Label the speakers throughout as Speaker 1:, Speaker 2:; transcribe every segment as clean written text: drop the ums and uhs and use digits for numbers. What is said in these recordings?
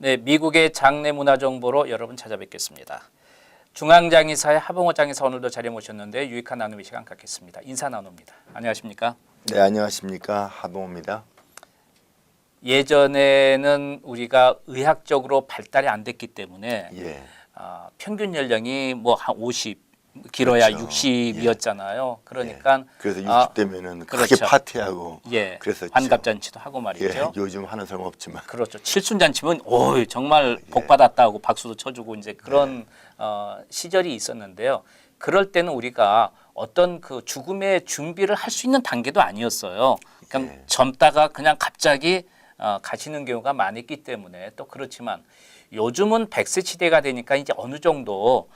Speaker 1: 네, 미국의 장례 문화 정보로 여러분 찾아뵙겠습니다. 중앙장의사의 하봉호 장의사 오늘도 자리에 모셨는데 유익한 나눔의 시간 갖겠습니다. 인사 나눕니다. 안녕하십니까?
Speaker 2: 네, 안녕하십니까. 하봉호입니다.
Speaker 1: 예전에는 우리가 의학적으로 발달이 안 됐기 때문에
Speaker 2: 예.
Speaker 1: 평균 연령이 뭐 한 50, 길어야
Speaker 2: 그렇죠.
Speaker 1: 60이었잖아요.
Speaker 2: 예.
Speaker 1: 그러니까
Speaker 2: 그래서 60 되면은 크게
Speaker 1: 그렇죠.
Speaker 2: 파티하고
Speaker 1: 예,
Speaker 2: 그랬었죠.
Speaker 1: 환갑잔치도 하고
Speaker 2: 예,
Speaker 1: 말이죠.
Speaker 2: 요즘 하는 사람 없지만.
Speaker 1: 그렇죠. 칠순잔치면 오 정말 복 받았다 하고 박수도 쳐주고 이제 그런 시절이 있었는데요. 그럴 때는 우리가 어떤 그 죽음의 준비를 할 수 있는 단계도 아니었어요. 그냥
Speaker 2: 예.
Speaker 1: 젊다가 그냥 갑자기 가시는 경우가 많았기 때문에 또 그렇지만 요즘은 100세 시대가 되니까 이제 어느 정도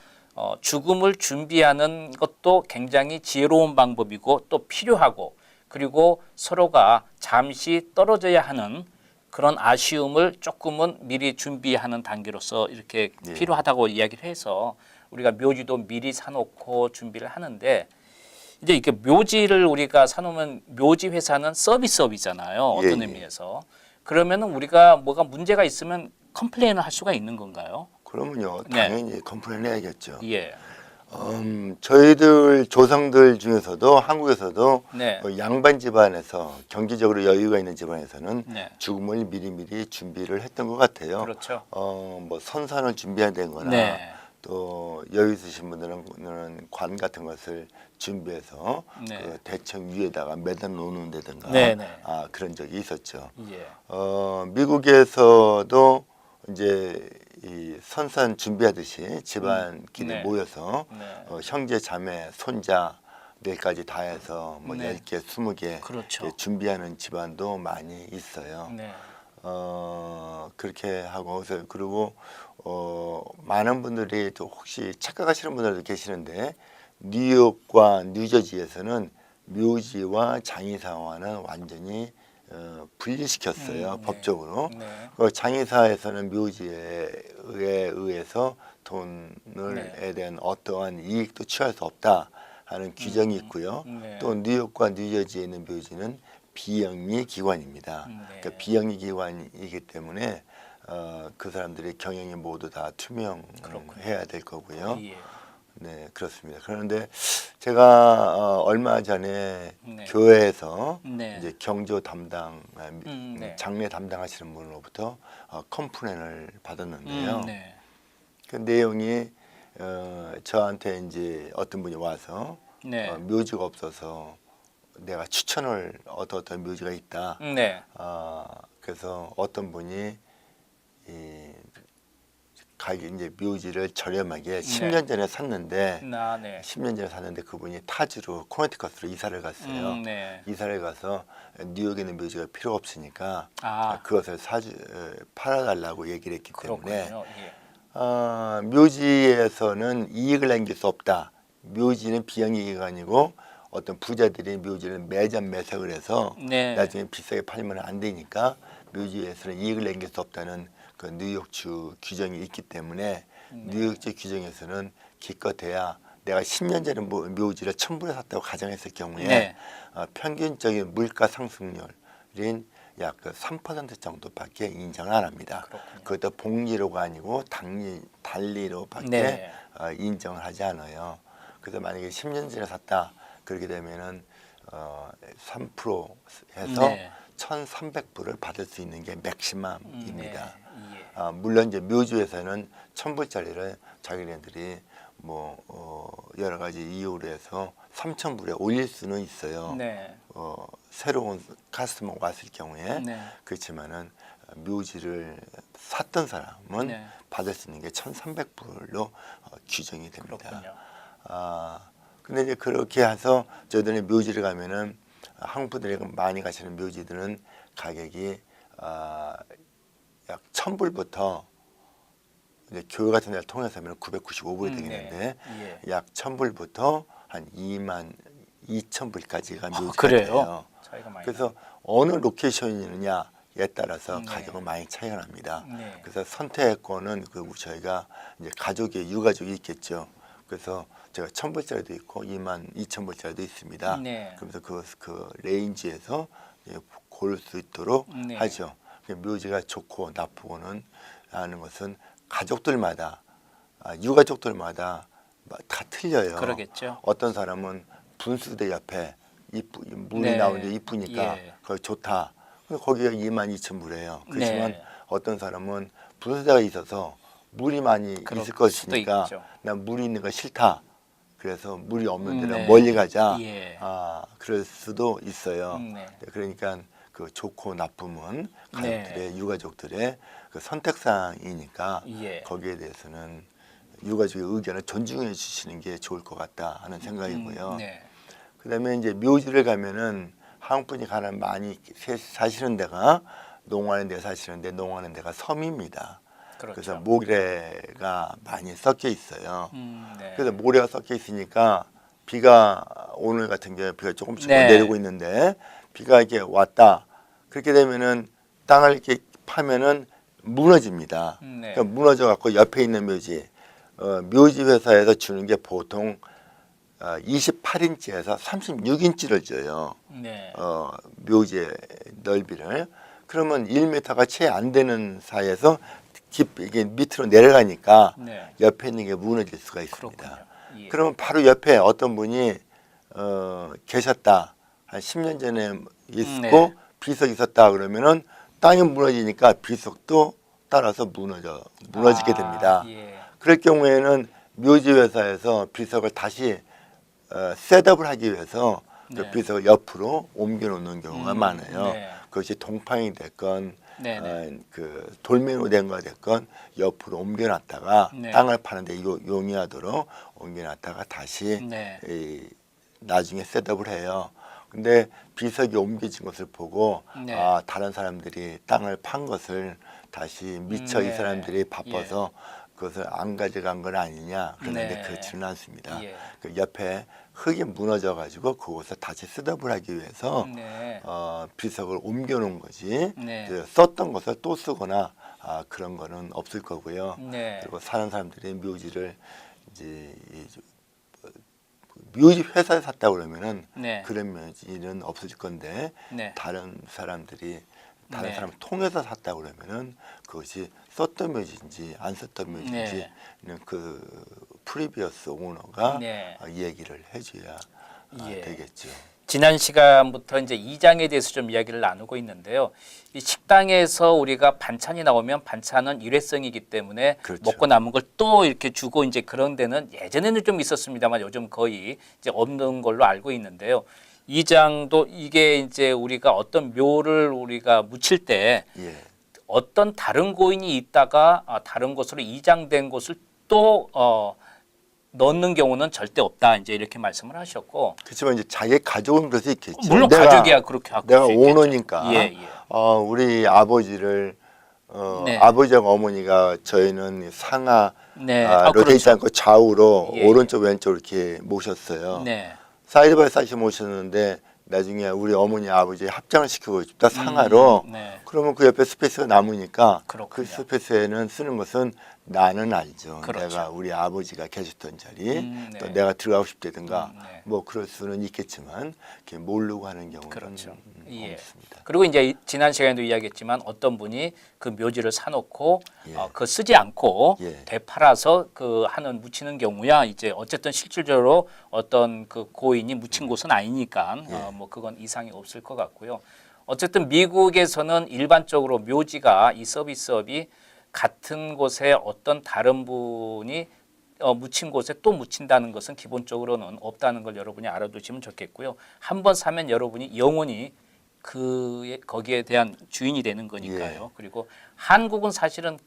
Speaker 1: 죽음을 준비하는 것도 굉장히 지혜로운 방법이고 또 필요하고 그리고 서로가 잠시 떨어져야 하는 그런 아쉬움을 조금은 미리 준비하는 단계로서 이렇게
Speaker 2: 네.
Speaker 1: 필요하다고 이야기를 해서 우리가 묘지도 미리 사놓고 준비를 하는데 이제 이렇게 묘지를 우리가 사놓으면 묘지 회사는 서비스업이잖아요. 어떤
Speaker 2: 예, 예.
Speaker 1: 의미에서. 그러면은 우리가 뭐가 문제가 있으면 컴플레인을 할 수가 있는 건가요?
Speaker 2: 그러면요,
Speaker 1: 네.
Speaker 2: 당연히 컴플레인 해야겠죠.
Speaker 1: 예.
Speaker 2: 저희들 조상들 중에서도 한국에서도
Speaker 1: 네.
Speaker 2: 양반 집안에서 경제적으로 여유가 있는 집안에서는
Speaker 1: 네.
Speaker 2: 죽음을 미리미리 준비를 했던 것 같아요.
Speaker 1: 그렇죠.
Speaker 2: 뭐 선산을 준비한다거나
Speaker 1: 네.
Speaker 2: 또 여유 있으신 분들은 관 같은 것을 준비해서
Speaker 1: 네.
Speaker 2: 그 대청 위에다가 매달 놓는 데든가
Speaker 1: 네, 네.
Speaker 2: 그런 적이 있었죠.
Speaker 1: 예.
Speaker 2: 미국에서도 이제 이 선산 준비하듯이 집안끼리
Speaker 1: 네.
Speaker 2: 모여서
Speaker 1: 네.
Speaker 2: 형제 자매 손자들까지 다 해서 뭐
Speaker 1: 네.
Speaker 2: 10개 20개
Speaker 1: 그렇죠.
Speaker 2: 이렇게 준비하는 집안도 많이 있어요.
Speaker 1: 네.
Speaker 2: 그렇게 하고 그리고 많은 분들이 또 혹시 착각하시는 분들도 계시는데 뉴욕과 뉴저지에서는 묘지와 장의사와는 완전히 분리시켰어요. 법적으로.
Speaker 1: 네.
Speaker 2: 장의사에서는 묘지에 의해서 돈에
Speaker 1: 네.
Speaker 2: 대한 어떠한 이익도 취할 수 없다 하는 규정이 있고요.
Speaker 1: 네.
Speaker 2: 또 뉴욕과 뉴저지에 있는 묘지는 비영리 기관입니다.
Speaker 1: 네.
Speaker 2: 그러니까 비영리 기관이기 때문에 그 사람들의 경영이 모두 다 투명해야 될 거고요.
Speaker 1: 예.
Speaker 2: 네, 그렇습니다. 그런데 제가 얼마 전에
Speaker 1: 네.
Speaker 2: 교회에서
Speaker 1: 네.
Speaker 2: 이제 경조 담당,
Speaker 1: 네.
Speaker 2: 장례 담당하시는 분으로부터 컴플레인을 받았는데요.
Speaker 1: 네.
Speaker 2: 그 내용이 저한테 이제 어떤 분이 와서
Speaker 1: 네.
Speaker 2: 묘지가 없어서 내가 추천을 어떤 묘지가 있다.
Speaker 1: 네.
Speaker 2: 그래서 어떤 분이 이제 묘지를 저렴하게 10년 전에 샀는데
Speaker 1: 네.
Speaker 2: 10년 전에 샀는데 그분이 타주로 코네티컷으로 이사를 갔어요.
Speaker 1: 네.
Speaker 2: 이사를 가서 뉴욕에 있는 묘지가 필요 없으니까
Speaker 1: 아.
Speaker 2: 그것을 팔아달라고 얘기를 했기 때문에
Speaker 1: 그렇군요. 예.
Speaker 2: 묘지에서는 이익을 남길 수 없다. 묘지는 비영리기관이고 어떤 부자들이 묘지를 매점 매석을 해서
Speaker 1: 네.
Speaker 2: 나중에 비싸게 팔면 안 되니까 묘지에서는 이익을 남길 수 없다는 그 뉴욕주 규정이 있기 때문에 뉴욕주 규정에서는 기껏해야 내가 10년 전에 묘지를 1,000불에 샀다고 가정했을 경우에
Speaker 1: 네.
Speaker 2: 평균적인 물가 상승률인 약 3% 정도밖에 인정을 안 합니다.
Speaker 1: 그렇군요.
Speaker 2: 그것도 복리로가 아니고 단리로밖에
Speaker 1: 네.
Speaker 2: 인정을 하지 않아요. 그래서 만약에 10년 전에 샀다 그렇게 되면은 3% 해서
Speaker 1: 네.
Speaker 2: 1,300불을 받을 수 있는 게 맥시멈입니다.
Speaker 1: 네. 예.
Speaker 2: 물론 이제 묘주에서는 1,000불짜리를 자기네들이 뭐 여러 가지 이유로 해서 3,000불에 올릴 수는 있어요.
Speaker 1: 네.
Speaker 2: 새로운 카스터머가 왔을 경우에
Speaker 1: 네.
Speaker 2: 그렇지만은 묘지를 샀던 사람은
Speaker 1: 네.
Speaker 2: 받을 수 있는 게 1,300불로 규정이 됩니다.
Speaker 1: 그렇군요.
Speaker 2: 근데 이제 그렇게 해서 저희들이 묘지를 가면은 한국 분들이 많이 가시는 묘지들은 가격이 약 1,000불부터 이제 교회 같은 데를 통해서 하면 995불이 되겠는데
Speaker 1: 네. 예.
Speaker 2: 약 1,000불부터 한 22,000불까지가 묘지가
Speaker 1: 그래요?
Speaker 2: 돼요.
Speaker 1: 차이가 많이
Speaker 2: 그래서 어느 로케이션이느냐에 따라서
Speaker 1: 네.
Speaker 2: 가격은 많이 차이가 납니다.
Speaker 1: 네.
Speaker 2: 그래서 선택권은 저희가 이제 가족의 유가족이 있겠죠. 그래서 제가 1,000불짜리도 있고 22,000불짜리도 있습니다.
Speaker 1: 네.
Speaker 2: 그래서 그 레인지에서 고를 수 있도록
Speaker 1: 네.
Speaker 2: 하죠. 묘지가 좋고 나쁘고는 하는 것은 가족들마다 유가족들마다 다 틀려요.
Speaker 1: 그러겠죠.
Speaker 2: 어떤 사람은 분수대 옆에 물이
Speaker 1: 네.
Speaker 2: 나오는데 이쁘니까
Speaker 1: 예.
Speaker 2: 거기 좋다. 거기가 22,000무래요. 그렇지만
Speaker 1: 네.
Speaker 2: 어떤 사람은 분수대가 있어서 물이 많이
Speaker 1: 그럴
Speaker 2: 있을 것이니까
Speaker 1: 수도 있죠.
Speaker 2: 난 물이 있는 거 싫다. 그래서 물이 없는 데는
Speaker 1: 네.
Speaker 2: 멀리 가자.
Speaker 1: 예.
Speaker 2: 그럴 수도 있어요.
Speaker 1: 네.
Speaker 2: 그러니까 그 좋고 나쁨은
Speaker 1: 네.
Speaker 2: 가족들의 유가족들의 그 선택사항이니까
Speaker 1: 예.
Speaker 2: 거기에 대해서는 유가족의 의견을 존중해 주시는 게 좋을 것 같다 하는 생각이고요.
Speaker 1: 네.
Speaker 2: 그다음에 이제 묘지를 가면은 한국 분이 가장 많이 사시는 데가 농화는 데 사시는데 농화는 데가 섬입니다.
Speaker 1: 그렇죠.
Speaker 2: 그래서 모래가 많이 섞여 있어요.
Speaker 1: 네.
Speaker 2: 그래서 모래가 섞여 있으니까 비가 오늘 같은 경우에 비가 조금씩
Speaker 1: 네.
Speaker 2: 내리고 있는데 비가 이렇게 왔다. 그렇게 되면은 땅을 이렇게 파면은 무너집니다.
Speaker 1: 네.
Speaker 2: 그러니까 무너져 갖고 옆에 있는 묘지, 묘지 회사에서 주는 게 보통 28인치에서 36인치를 줘요.
Speaker 1: 네.
Speaker 2: 묘지의 넓이를. 그러면 1m가 채 안 되는 사이에서 이게 밑으로 내려가니까
Speaker 1: 네.
Speaker 2: 옆에 있는 게 무너질 수가 있습니다.
Speaker 1: 그렇군요. 예.
Speaker 2: 그러면 바로 옆에 어떤 분이 계셨다. 한 10년 전에 있고
Speaker 1: 네.
Speaker 2: 비석이 있었다 그러면은 땅이 무너지니까 비석도 따라서 무너지게 됩니다.
Speaker 1: 예.
Speaker 2: 그럴 경우에는 묘지 회사에서 비석을 다시 셋업을 하기 위해서 그
Speaker 1: 네.
Speaker 2: 비석을 옆으로 옮겨 놓는 경우가 많아요.
Speaker 1: 네.
Speaker 2: 그것이 동팡이 됐건
Speaker 1: 네네.
Speaker 2: 그 돌멩이로 된 거 됐건 옆으로 옮겨놨다가
Speaker 1: 네.
Speaker 2: 땅을 파는데 용이하도록 옮겨놨다가 다시
Speaker 1: 네.
Speaker 2: 나중에 셋업을 해요. 근데 비석이 옮겨진 것을 보고
Speaker 1: 네.
Speaker 2: 다른 사람들이 땅을 판 것을 다시 미처 이
Speaker 1: 네.
Speaker 2: 사람들이 바빠서 그것을 안 가져간 건 아니냐 그러는데
Speaker 1: 네.
Speaker 2: 그렇지는 않습니다.
Speaker 1: 예.
Speaker 2: 그 옆에 흙이 무너져 가지고 그것을 다시 셋업을 하기 위해서
Speaker 1: 네.
Speaker 2: 비석을 옮겨 놓은 거지
Speaker 1: 네.
Speaker 2: 이제 썼던 것을 또 쓰거나 그런 거는 없을 거고요.
Speaker 1: 네.
Speaker 2: 그리고 사는 사람들이 묘지를 이제 묘지 회사에 샀다 그러면은
Speaker 1: 네.
Speaker 2: 그런 묘지는 없어질 건데
Speaker 1: 네.
Speaker 2: 다른 사람들이 다른
Speaker 1: 네.
Speaker 2: 사람을 통해서 샀다 그러면은 그것이 썼던 묘지인지 안 썼던 묘지인지 그 프리비어스 오너가
Speaker 1: 네.
Speaker 2: 얘기를 해줘야
Speaker 1: 예.
Speaker 2: 되겠죠.
Speaker 1: 지난 시간부터 이제 이장에 대해서 좀 이야기를 나누고 있는데요. 이 식당에서 우리가 반찬이 나오면 반찬은 일회성이기 때문에
Speaker 2: 그렇죠.
Speaker 1: 먹고 남은 걸 또 이렇게 주고 이제 그런 데는 예전에는 좀 있었습니다만 요즘 거의 이제 없는 걸로 알고 있는데요. 이장도 이게 이제 우리가 어떤 묘를 우리가 묻힐 때
Speaker 2: 예.
Speaker 1: 어떤 다른 고인이 있다가 다른 곳으로 이장된 곳을 또 넣는 경우는 절대 없다. 이제 이렇게 말씀을 하셨고,
Speaker 2: 그렇지만 이제 자기 가족은 그럴 수 있겠죠.
Speaker 1: 물론 가족이야 그렇게 하고
Speaker 2: 내가
Speaker 1: 수 있겠죠.
Speaker 2: 오너니까
Speaker 1: 예, 예.
Speaker 2: 우리 아버지를
Speaker 1: 네.
Speaker 2: 아버지하고 어머니가 저희는 상하
Speaker 1: 네.
Speaker 2: 로 돼 있지
Speaker 1: 그렇죠.
Speaker 2: 않고 좌우로
Speaker 1: 예,
Speaker 2: 오른쪽 왼쪽 이렇게 모셨어요.
Speaker 1: 네.
Speaker 2: 사이드 바이 사이드 모셨는데 나중에 우리 어머니 아버지 합장을 시키고 싶다 상하로
Speaker 1: 네.
Speaker 2: 그러면 그 옆에 스페이스가 남으니까
Speaker 1: 그렇군요.
Speaker 2: 그 스페이스에는 쓰는 것은 나는 알죠.
Speaker 1: 그렇죠.
Speaker 2: 내가 우리 아버지가 계셨던 자리
Speaker 1: 네.
Speaker 2: 또 내가 들어가고 싶다든가
Speaker 1: 네.
Speaker 2: 뭐 그럴 수는 있겠지만 이렇게 모르고 하는 경우는
Speaker 1: 그렇죠. 예.
Speaker 2: 없습니다.
Speaker 1: 그리고 이제 지난 시간에도 이야기했지만 어떤 분이 그 묘지를 사놓고
Speaker 2: 예.
Speaker 1: 그 쓰지 않고
Speaker 2: 예.
Speaker 1: 되팔아서 그 하는 묻히는 경우야 이제 어쨌든 실질적으로 어떤 그 고인이 묻힌 곳은 아니니까
Speaker 2: 예.
Speaker 1: 뭐 그건 이상이 없을 것 같고요. 어쨌든 미국에서는 일반적으로 묘지가 이 서비스업이 같은 곳에 어떤 다른 분이 묻힌 곳에 또 묻힌다는 것은 기본적으로는 없다는 걸 여러분이 알아두시면 좋겠고요. 한 번 사면 여러분이 영원히 거기에 대한 주인이 되는 거니까요.
Speaker 2: 예.
Speaker 1: 그리고 한국은 사실은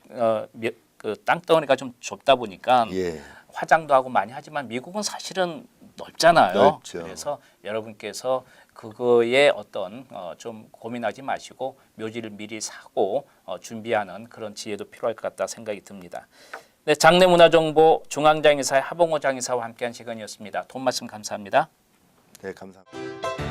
Speaker 1: 그 땅덩어리가 좀 좁다 보니까
Speaker 2: 예.
Speaker 1: 화장도 하고 많이 하지만 미국은 사실은 넓잖아요.
Speaker 2: 넓죠.
Speaker 1: 그래서 여러분께서 그거에 어떤 좀 고민하지 마시고 묘지를 미리 사고 준비하는 그런 지혜도 필요할 것 같다 생각이 듭니다. 네, 장례문화정보 중앙장의사의 하봉호 장의사와 함께한 시간이었습니다. 도움 말씀 감사합니다.
Speaker 2: 네, 감사합니다.